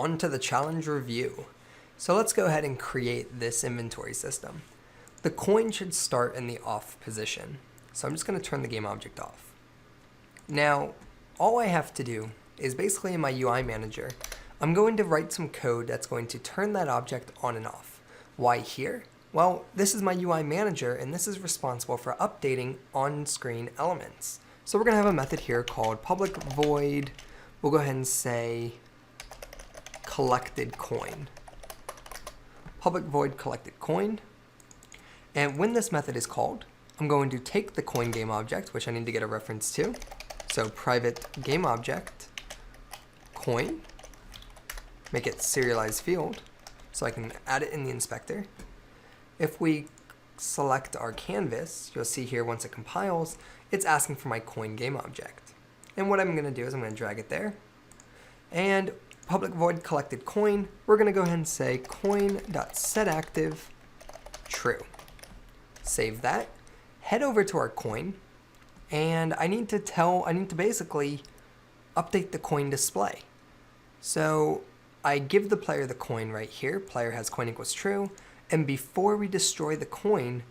on to the challenge review. So let's go ahead and create this inventory system. The coin should start in the off position. So I'm just going to turn the game object off. Now, all I have to do is basically in my UI manager, I'm going to write some code that's going to turn that object on and off. Why here? Well, this is my UI manager and this is responsible for updating on-screen elements. So we're going to have a method here called public void, we'll go ahead and say collected coin. Public void collected coin. And when this method is called, I'm going to take the coin game object, which I need to get a reference to. So private game object coin, make it serialized field so I can add it in the inspector. If we select our canvas, you'll see here once it compiles, it's asking for my coin game object. And what I'm going to do is I'm going to drag it there. And public void collected coin, we're going to go ahead and say coin.setActive true. Save that. Head over to our coin, and I need to basically update the coin display. So I give the player the coin right here, player has coin equals true, and before we destroy the coin,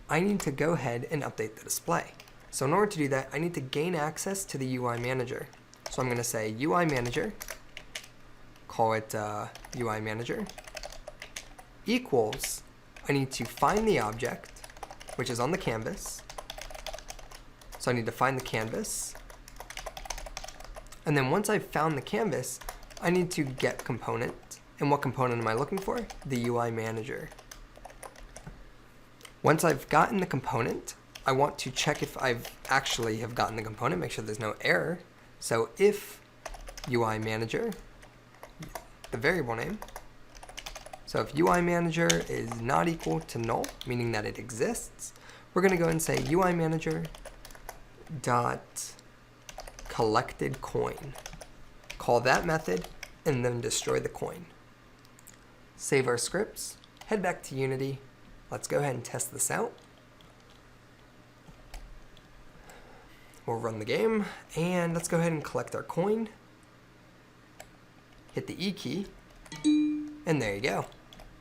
I need to go ahead and update the display. So in order to do that, I need to gain access to the UI manager. So I'm going to say UI manager, call it UI manager, equals, I need to find the object, which is on the canvas. So I need to find the canvas. And then once I've found the canvas, I need to get component. And what component am I looking for? The UI manager. Once I've gotten the component, I want to check if I've actually have gotten the component, make sure there's no error. So if UI manager, the variable name, so if UI manager is not equal to null, meaning that it exists, we're going to go and say UI manager dot collected coin. Call that method and then destroy the coin. Save our scripts, head back to Unity. Let's go ahead and test this out. We'll run the game and let's go ahead and collect our coin. Hit the E key and there you go.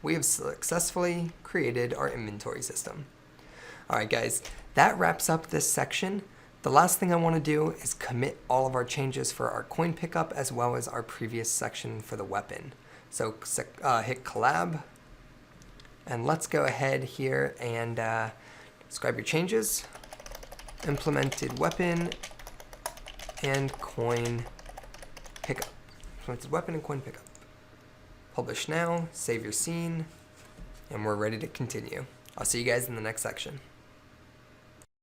We have successfully created our inventory system. Alright guys, that wraps up this section. The last thing I want to do is commit all of our changes for our coin pickup as well as our previous section for the weapon. So hit collab and let's go ahead here and describe your changes. Implemented weapon and coin pickup. Implemented weapon and coin pickup. Publish now, save your scene, and we're ready to continue. I'll see you guys in the next section.